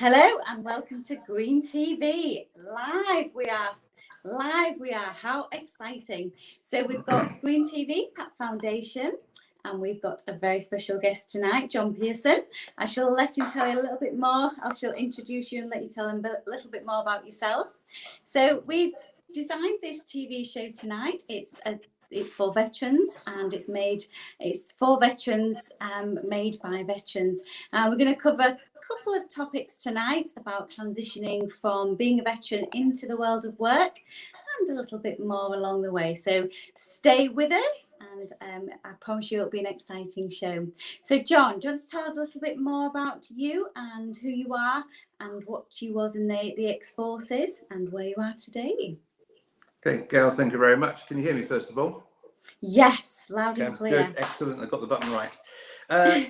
Hello and welcome to Green TV. Live we are. Live we are. How exciting. So we've got Green TV PATT Foundation and we've got a very special guest tonight, John Pearson. I shall let him tell you a little bit more. I shall introduce you and let you tell him a little bit more about yourself. So we've designed this TV show tonight. It's for veterans and it's for veterans, made by veterans. We're going to cover a couple of topics tonight about transitioning from being a veteran into the world of work and a little bit more along the way. So stay with us and I promise you it'll be an exciting show. So John, do you want to tell us a little bit more about you and who you are and what you was in the ex-forces and where you are today? Okay, Gail, thank you very much. Can you hear me first of all? Yes, loud and clear. Good, excellent. I got the button right.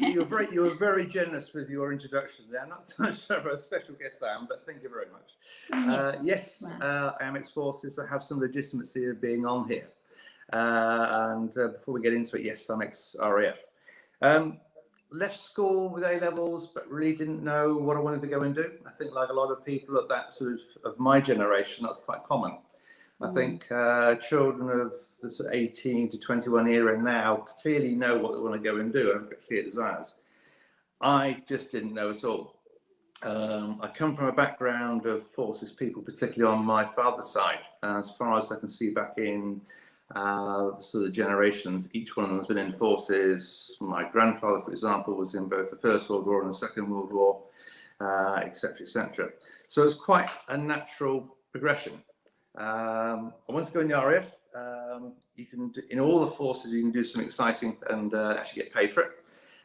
You were very generous with your introduction there. I'm not so sure about a special guest I am, but thank you very much. Yes, I am ex-forces. I have some legitimacy of being on here. Before we get into it, yes, I'm ex-RAF. Left school with A levels, but really didn't know what I wanted to go and do. I think like a lot of people at that sort of my generation, that's quite common. I think children of the sort of 18 to 21 era now clearly know what they want to go and do and have got clear desires. I just didn't know at all. I come from a background of forces people, particularly on my father's side. As far as I can see back in the sort of generations, each one of them has been in forces. My grandfather, for example, was in both the First World War and the Second World War, etc., etc. So it's quite a natural progression. I want to go in the RAF. You can do, in all the forces, you can do some exciting and actually get paid for it.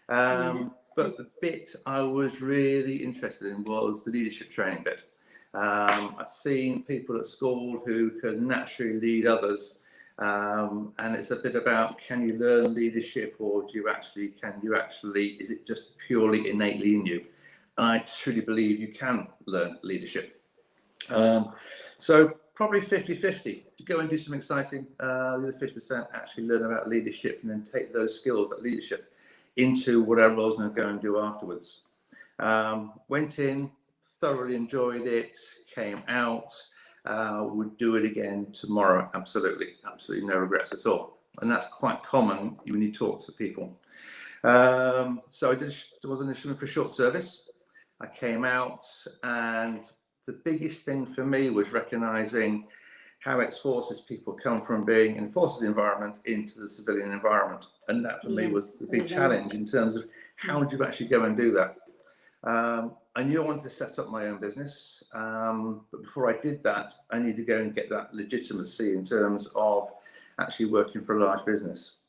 But the bit I was really interested in was the leadership training bit. I've seen people at school who can naturally lead others, and it's a bit about, can you learn leadership, or is it just purely innately in you? And I truly believe you can learn leadership. So probably 50-50 to go and do some exciting, the other 50% actually learn about leadership and then take those skills, that leadership, into whatever I was going to go and do afterwards. Went in, thoroughly enjoyed it, came out, would do it again tomorrow, absolutely no regrets at all. And that's quite common when you talk to people. So I was initially for short service. I came out, and the biggest thing for me was recognizing how ex-forces people come from being in forces environment into the civilian environment. And that for me was the big challenge in terms of how do you actually go and do that? I knew I wanted to set up my own business, but before I did that, I needed to go and get that legitimacy in terms of actually working for a large business.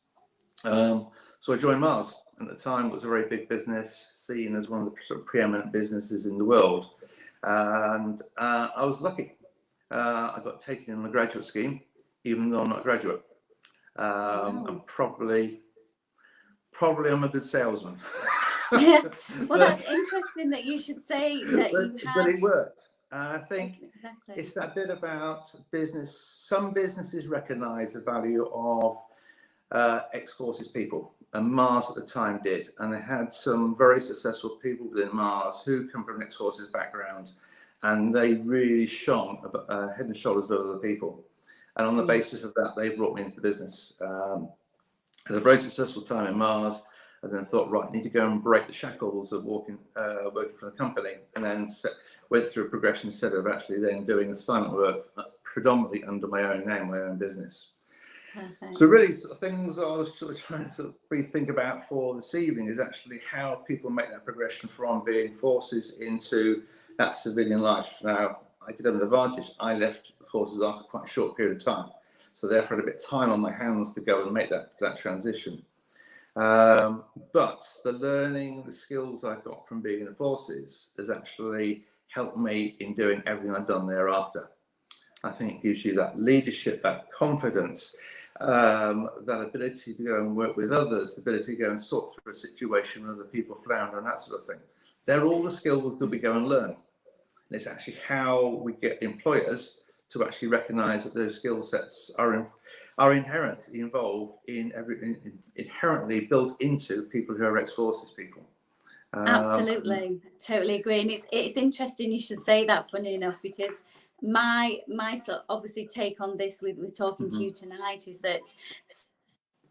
So I joined Mars. At the time, it was a very big business, seen as one of the sort of preeminent businesses in the world. And I was lucky. I got taken in the graduate scheme, even though I'm not a graduate. I'm probably I'm a good salesman. Yeah. Well, that's interesting that you should say that you had. But it worked. I think it's that bit about business. Some businesses recognise the value of ex-forces people. And Mars at the time did, and they had some very successful people within Mars who come from ex-forces backgrounds, and they really shone head and shoulders above other people. And on the basis of that, they brought me into the business. Had a very successful time in Mars, and then thought, right, I need to go and break the shackles of working for the company, and then went through a progression instead of actually then doing assignment work predominantly under my own name, my own business. Perfect. So really, sort of things I was sort of trying to sort of rethink about for this evening is actually how people make that progression from being forces into that civilian life. Now, I did have an advantage. I left the forces after quite a short period of time, so therefore I had a bit of time on my hands to go and make that transition. But the learning, the skills I got from being in the forces has actually helped me in doing everything I've done thereafter. I think it gives you that leadership, that confidence, that ability to go and work with others, the ability to go and sort through a situation when other people flounder and that sort of thing. They're all the skills that we go and learn. And it's actually how we get employers to actually recognise that those skill sets are inherently involved in inherently built into people who are ex-forces people. Absolutely, totally agree. And it's interesting you should say that, funny enough, because my sort of obviously take on this with talking to you tonight is that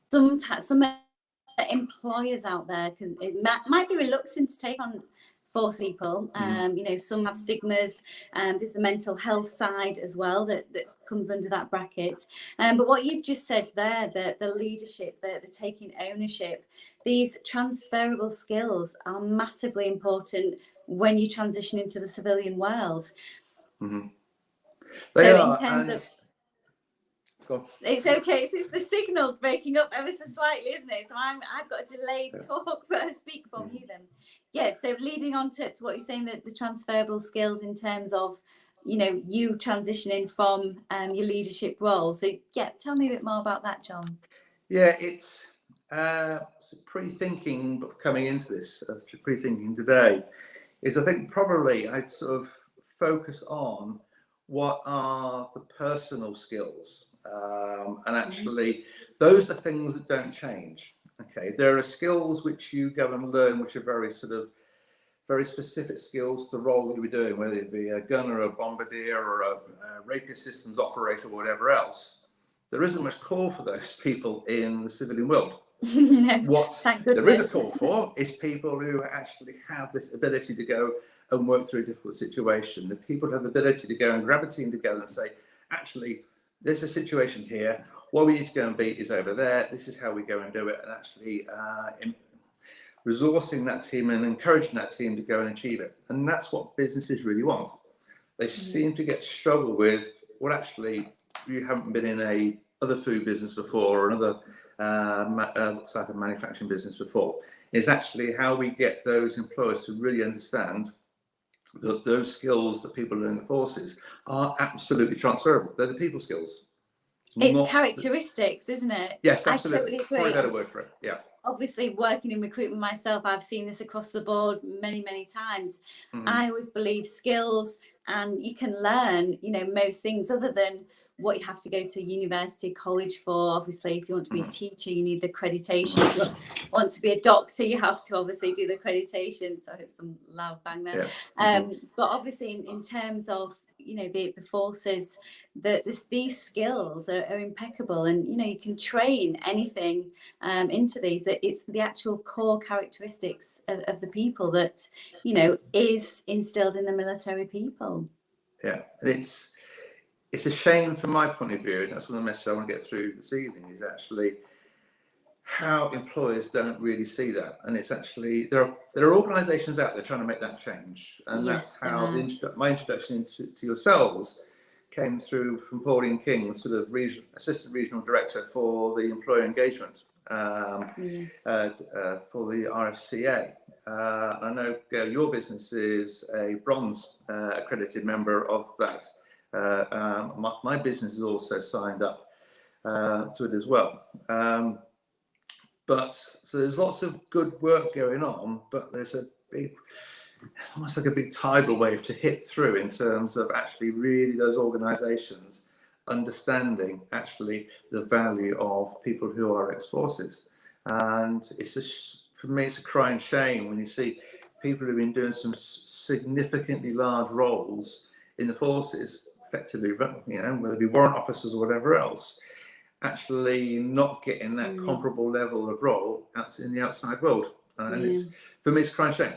sometimes some employers out there might be reluctant to take on force people. You know, some have stigmas. There's the mental health side as well that comes under that bracket. But what you've just said there, the leadership, the taking ownership, these transferable skills are massively important when you transition into the civilian world. They So are, in terms of it's okay. It's the signals breaking up ever so slightly, isn't it? So I've got a delayed talk, but I speak from you then. Yeah. So leading on to what you're saying, that the transferable skills in terms of, you know, you transitioning from your leadership role. So yeah, tell me a bit more about that, John. Yeah, it's pre-thinking, but coming into this, pre-thinking today, is I think probably I'd sort of focus on what are the personal skills. And actually, those are things that don't change. Okay, there are skills which you go and learn, which are very specific skills to the role that you're doing, whether it be a gunner, a bombardier, or a radio systems operator, or whatever else. There isn't much call for those people in the civilian world. No, what there is a call for is people who actually have this ability to go and work through a difficult situation. The people who have the ability to go and grab a team together and say, actually, there's a situation here. What we need to go and beat is over there. This is how we go and do it. And actually resourcing that team and encouraging that team to go and achieve it. And that's what businesses really want. They seem to struggle with, well, actually, you haven't been in a other food business before or another type of manufacturing business before. Is actually how we get those employers to really understand that those skills that people learn in the forces are absolutely transferable. They're the people skills. It's characteristics, isn't it? Yes, absolutely. I totally agree. Probably a better word for it. Yeah. Obviously, working in recruitment myself, I've seen this across the board many, many times. I always believe skills, and you can learn, you know, most things other than what you have to go to university, college for. Obviously, if you want to be a teacher, you need the accreditation. If you want to be a doctor, you have to obviously do the accreditation. So it's some loud bang there. Yeah. But obviously, in terms of, you know, the forces, these skills are impeccable, and you know, you can train anything into these. That it's the actual core characteristics of the people that, you know, is instilled in the military people. Yeah, and it's a shame from my point of view, and that's one of the messages I want to get through this evening, is actually how employers don't really see that. And it's actually, there are organisations out there trying to make that change. And yes, that's how my introduction to yourselves came through from Pauline King, sort of assistant regional director for the employer engagement for the RFCA. I know, Gail, your business is a bronze accredited member of that. My business is also signed up to it as well. But so there's lots of good work going on, but there's it's almost like a big tidal wave to hit through in terms of actually really those organisations understanding actually the value of people who are ex-forces. And for me, it's a crying shame when you see people who've been doing some significantly large roles in the forces, effectively, you know, whether it be warrant officers or whatever else, actually not getting that comparable level of role out in the outside world. And it's, for me, it's a crying shame.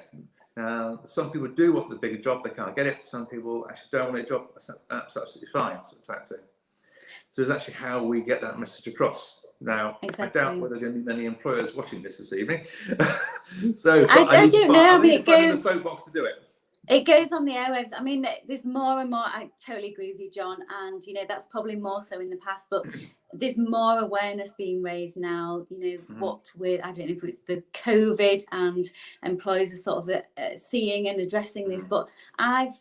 Some people do want the bigger job, they can't get it. Some people actually don't want a job, that's absolutely fine, sort of type thing. So it's actually how we get that message across. Now, exactly. I doubt whether there are going to be many employers watching this evening. So I don't know. I mean, it goes. The soapbox to do it. It goes on the airwaves. I mean, there's more and more. I totally agree with you, John. And, you know, that's probably more so in the past, but there's more awareness being raised now, you know, what with, I don't know if it's the COVID and employers are sort of seeing and addressing this, but I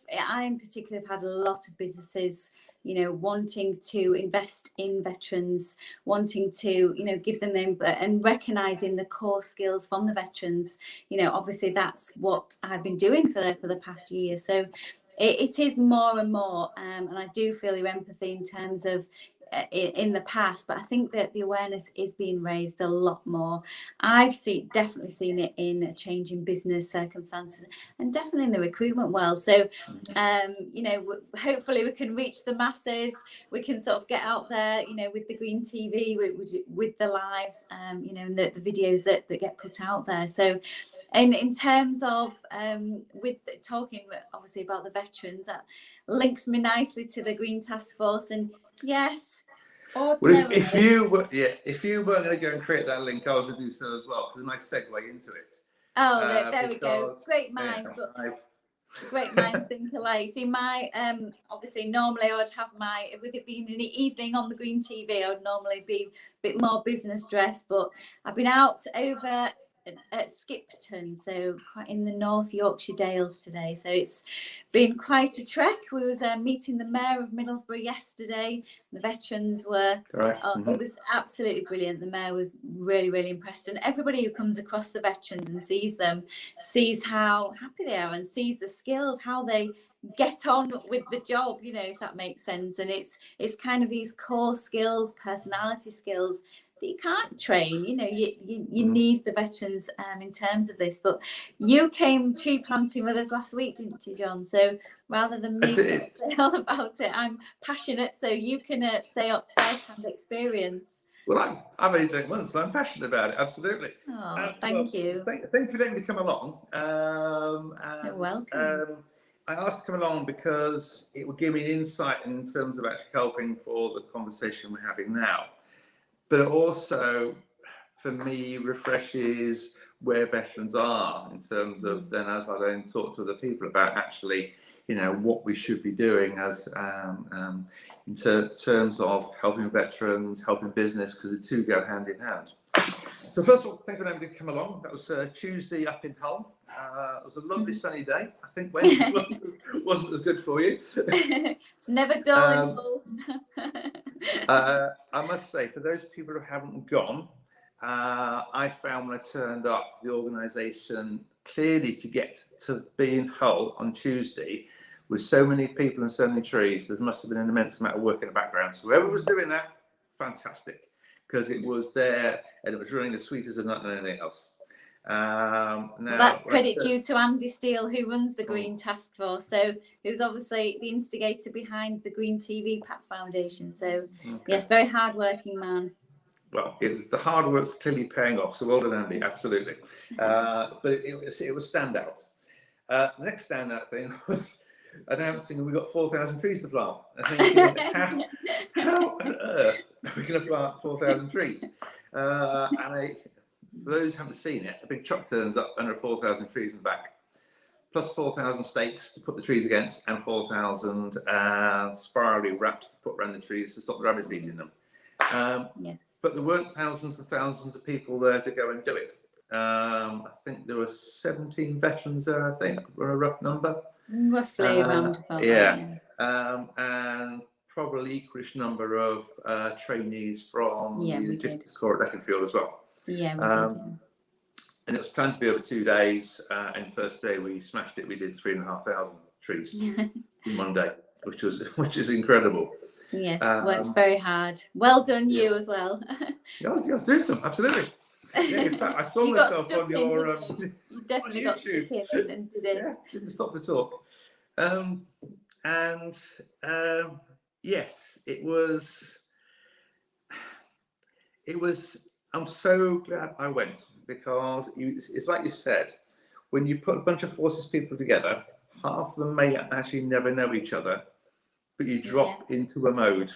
in particular have had a lot of businesses, you know, wanting to invest in veterans, wanting to, you know, give them and recognising the core skills from the veterans. You know, obviously that's what I've been doing for the past year. So it is more and more, and I do feel your empathy in terms of in the past, but I think that the awareness is being raised a lot more. I've definitely seen it in changing business circumstances, and definitely in the recruitment world. So, you know, hopefully we can reach the masses. We can sort of get out there, you know, with the Green TV, with the lives, you know, and the videos that get put out there. So, and in terms of with talking obviously about the veterans, that links me nicely to the Green Task Force. And yes, well, if you were going to go and create that link, I was going to do so as well, because a nice segue into it. Oh, there we go. Great minds, yeah, but great minds think alike. See, my obviously normally I would have with it being in the evening on the Green TV, I would normally be a bit more business dressed, but I've been out over at Skipton, so quite in the North Yorkshire Dales today. So it's been quite a trek. We was meeting the Mayor of Middlesbrough yesterday. The veterans were, it was absolutely brilliant. The Mayor was really, really impressed. And everybody who comes across the veterans and sees them, sees how happy they are and sees the skills, how they get on with the job, you know, if that makes sense. And it's kind of these core skills, personality skills that you can't train. You know, you need the veterans in terms of this. But you came tree planting with us last week, didn't you, John? So rather than me say all about it, I'm passionate, so you can say up first-hand experience. Well, I've only done it once, so I'm passionate about it. Absolutely. Oh, thank you. Thank you for letting me come along. You're welcome. I asked to come along because it would give me an insight in terms of actually helping for the conversation we're having now. But it also, for me, refreshes where veterans are in terms of then, as I then talk to other people about actually, you know, what we should be doing as in terms of helping veterans, helping business, because the two go hand in hand. So first of all, thank you for having me come along. That was Tuesday up in Hull. It was a lovely sunny day. I think Wednesday wasn't as good for you. It's never dull in Hull. I must say, for those people who haven't gone, I found when I turned up, the organisation clearly to get to be in Hull on Tuesday with so many people and so many trees, there must have been an immense amount of work in the background. So whoever was doing that, fantastic, because it was there and it was running as sweet as a nut and anything else. Now, that's credit due to Andy Steele, who runs the Green Task Force. So he was obviously the instigator behind the Green TV PATT Foundation. So yes, very hard-working man. Well, it was the hard work's clearly paying off. So well done, Andy. Absolutely. But it was standout. The next standout thing was announcing we got 4,000 trees to plant. I think how on earth are we going to plant 4,000 trees? And for those who haven't seen it, a big truck turns up and there are 4,000 trees in the back, plus 4,000 stakes to put the trees against, and 4,000 spirally wraps to put around the trees to stop the rabbits eating them. Yes. But there weren't thousands and thousands of people there to go and do it. I think there were 17 veterans there, I think, were a rough number. Roughly around about yeah. And probably equalish number of trainees from the Logistics Corps at Leconfield as well. Yeah, we did. Yeah. And it was planned to be over 2 days. And the first day we smashed it. We did 3,500 trees in 1 day, which is incredible. Yes, worked very hard. Well done, you as well. Yeah, I was doing some, absolutely. Yeah, in fact, I saw myself on your. You definitely got stuck in and did it. Yeah, didn't stop to talk. Yes, it was. I'm so glad I went, because it's like you said, when you put a bunch of forces people together, half of them may actually never know each other, but you drop into a mode,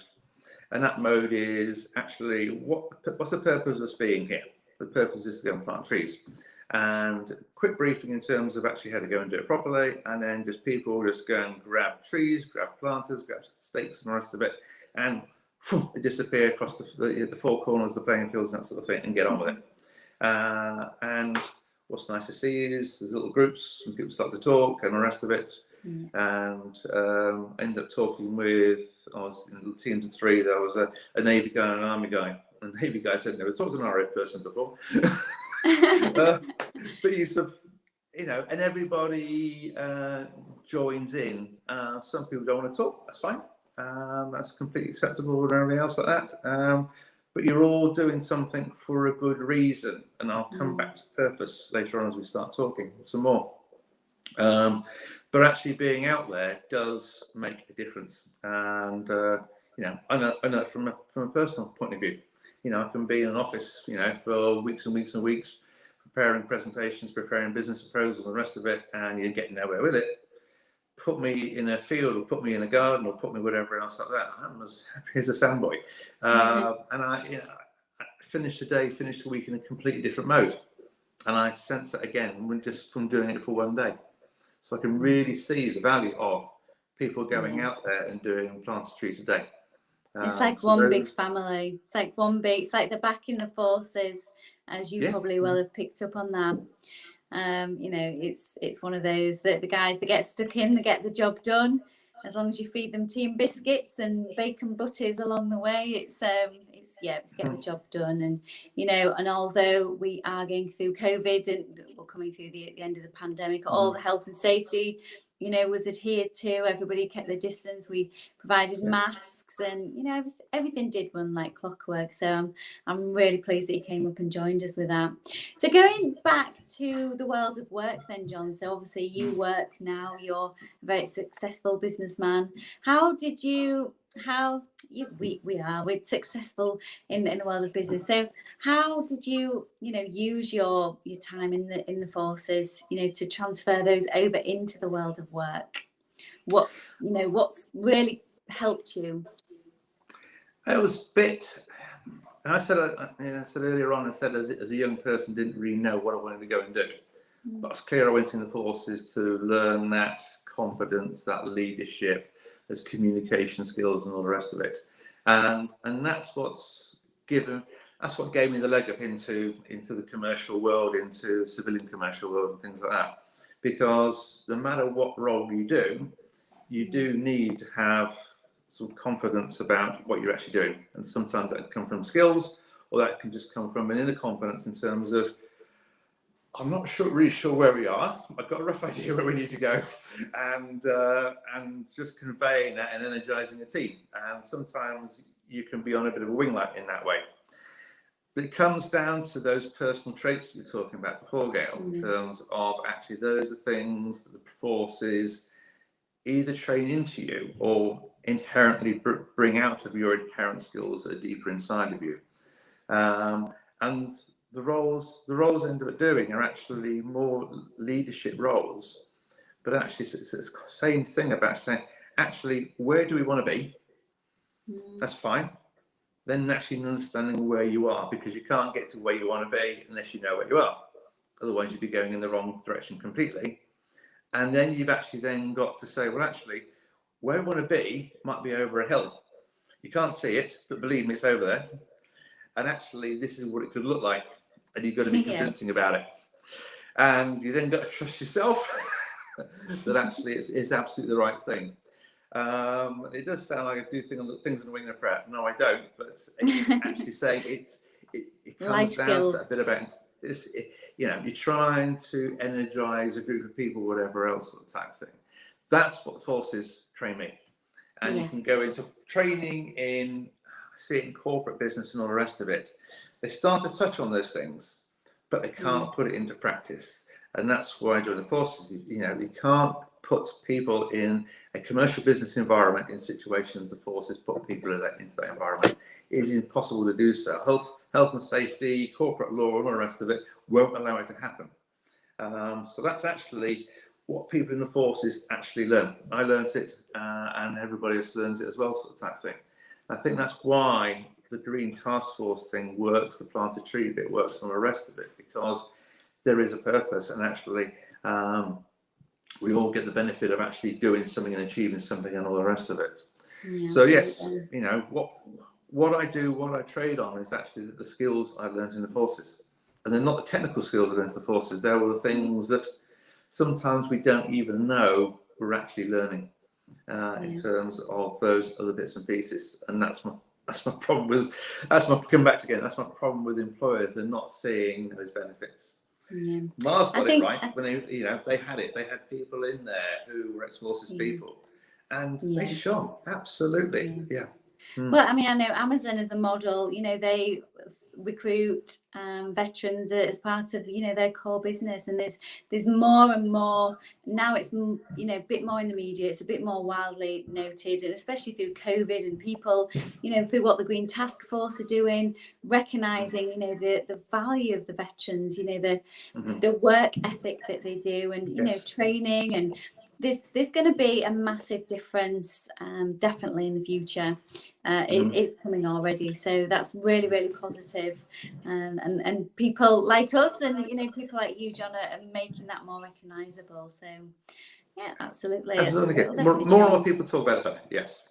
and that mode is actually what's the purpose of us being here? The purpose is to go and plant trees, and quick briefing in terms of actually how to go and do it properly, and then just people just go and grab trees, grab planters, grab stakes and the rest of it, and they disappear across the four corners of the playing fields and that sort of thing, and get on with it. And what's nice to see is there's little groups and people start to talk and the rest of it. And end up talking with, I was in teams of 3. There was a Navy guy and an Army guy. And the Navy guy said never talked to an RAF person before. But you sort of, you know, and everybody joins in. Some people don't want to talk, that's fine. That's completely acceptable and everything else like that. But you're all doing something for a good reason. And I'll come back to purpose later on as we start talking some more. But actually being out there does make a difference. And, I know from a personal point of view, I can be in an office, for weeks and weeks and weeks, preparing presentations, preparing business proposals and the rest of it, and you're getting nowhere with it. Put me in a field or put me in a garden or put me whatever else like that. I'm as happy as a sandboy. And I finish the day, finish the week in a completely different mode. And I sense that again, just from doing it for one day. So I can really see the value of people going out there and doing plant a tree today. It's like one big family. It's like it's like the back in the forces, as you probably will have picked up on that. It's one of those that the guys that get stuck in, they get the job done. As long as you feed them tea and biscuits and bacon butties along the way, it's get the job done. And and although we are going through COVID and we're coming through the end of the pandemic, all the health and safety was adhered to. Everybody kept their distance. We provided masks, and everything did run like clockwork. So I'm really pleased that you came up and joined us with that. So going back to the world of work then, John, so obviously you work now, you're a very successful businessman. We're successful in the world of business. So how did you use your time in the forces to transfer those over into the world of work? What's really helped you? It was a bit, and I said earlier on, as a young person, didn't really know what I wanted to go and do. But it's clear I went in the forces to learn that confidence, that leadership, as communication skills and all the rest of it. And that's what gave me the leg up into the commercial world, into civilian commercial world and things like that. Because no matter what role you do need to have some confidence about what you're actually doing. And sometimes that can come from skills, or that can just come from an inner confidence in terms of, I'm not really sure where we are. I've got a rough idea where we need to go, and just conveying that and energizing a team. And sometimes you can be on a bit of a winglet in that way. But it comes down to those personal traits that you were talking about before, Gail, in terms of actually those are things that the forces either train into you or inherently bring out of your inherent skills that are deeper inside of you. And the roles I ended up doing are actually more leadership roles, but actually it's the same thing about saying, actually, where do we want to be? That's fine. Then actually understanding where you are, because you can't get to where you want to be unless you know where you are. Otherwise, you'd be going in the wrong direction completely. And then you've actually then got to say, well, actually, where I want to be might be over a hill. You can't see it, but believe me, it's over there. And actually, this is what it could look like. And you've got to be convincing about it. And you then got to trust yourself that actually it's absolutely the right thing. It does sound like I do things in a wing and a prayer. No, I don't. But it's actually saying it comes down to that bit about this. You're trying to energize a group of people, whatever else sort of type thing. That's what the forces train me. And you can go into training in corporate business and all the rest of it. They start to touch on those things, but they can't put it into practice. And that's why I joined the forces. You can't put people in a commercial business environment in situations the forces put people into that environment. It is impossible to do so. Health and safety, corporate law, and all the rest of it won't allow it to happen. So that's actually what people in the forces actually learn. I learned it, and everybody else learns it as well, sort of type thing. I think that's why the Green Task Force thing works, the Plant a Tree bit works, and the rest of it, because there is a purpose, and actually we all get the benefit of actually doing something and achieving something and all the rest of it. So yes, what I do, what I trade on is actually the skills I learned in the forces. And they're not the technical skills I learned in the forces, they were the things that sometimes we don't even know we're actually learning in terms of those other bits and pieces. And that's my problem with, come back again, that's my problem with employers. They're not seeing those benefits. Mars got it right when they had people in there who were ex-forces people, and they shone. Absolutely. Yeah. Well, I mean, I know Amazon as a model, you know, they recruit veterans as part of, you know, their core business, and there's more and more now. It's, you know, a bit more in the media, it's a bit more widely noted, and especially through COVID and people, you know, through what the Green Task Force are doing, recognizing, you know, the value of the veterans, you know, the work ethic that they do, and you know, training, and there's going to be a massive difference, definitely in the future. It's coming already, so that's really, really positive. And people like us, and you know, people like you, John, are making that more recognisable. So yeah, absolutely. More and more people talk about it. Yes.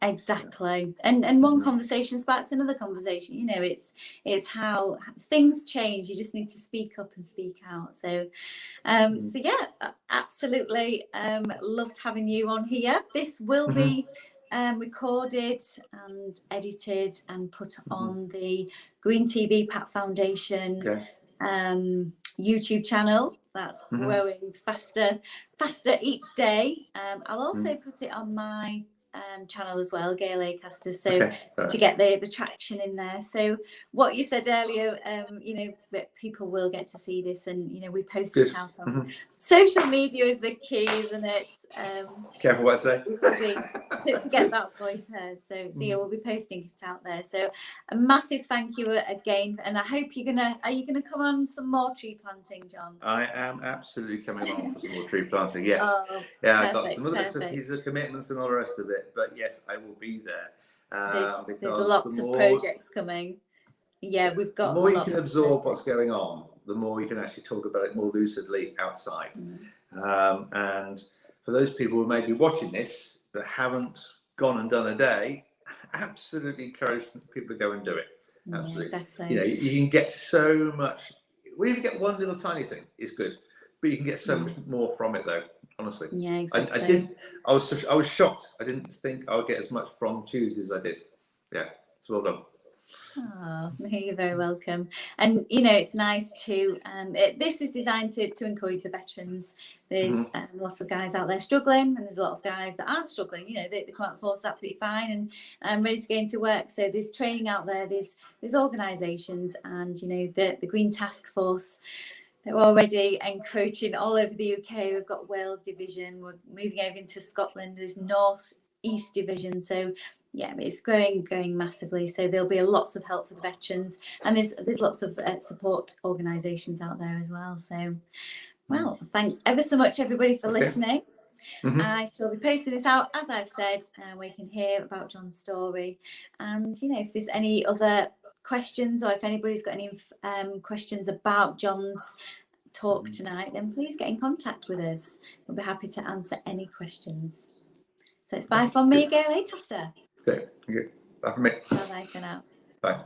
Exactly. And one conversation sparks another conversation. You know, it's how things change. You just need to speak up and speak out. So so yeah, absolutely loved having you on here. This will be recorded and edited and put on the Green TV PATT Foundation YouTube channel. That's growing faster each day. I'll also put it on my channel as well, Gail Acaster, so to get the traction in there. So what you said earlier, you know, that people will get to see this, and you know, we post it out on social media is the key, isn't it? Careful what I say. to get that voice heard. So yeah, we'll be posting it out there. So a massive thank you again, and I hope are you gonna come on some more tree planting, John? I am absolutely coming on for some more tree planting. Yes. Yeah, I've got some other bits of pieces of commitments and all the rest of it. But yes, I will be there. There's lots of projects coming. Yeah, we've got. The more you can absorb what's going on, the more you can actually talk about it more lucidly outside. And for those people who may be watching this but haven't gone and done a day, absolutely encourage people to go and do it. Absolutely. Exactly. You know, you can get so much. We even get one little tiny thing is good, but you can get so much more from it, though. Honestly, yeah, exactly. I was shocked. I didn't think I would get as much from Tuesday as I did. Yeah, it's well done. Oh, you're very welcome. And you know, it's nice to this is designed to encourage the veterans. There's lots of guys out there struggling, and there's a lot of guys that aren't struggling. You know, they come out the force absolutely fine and ready to go into work. So there's training out there, there's organisations, and you know, the Green Task Force, they're already encroaching all over the UK. We've got Wales Division, we're moving over into Scotland, there's North East Division. So yeah, it's growing massively. So there'll be lots of help for the veterans, and there's lots of support organisations out there as well. So, well, thanks ever so much, everybody, for listening. I shall be posting this out, as I've said, where you can hear about John's story. And you know, if there's any other questions, or if anybody's got any questions about John's talk tonight, then please get in contact with us. We'll be happy to answer any questions. So it's bye from me, Gail Acaster. Okay, bye from me. Bye for now. Bye.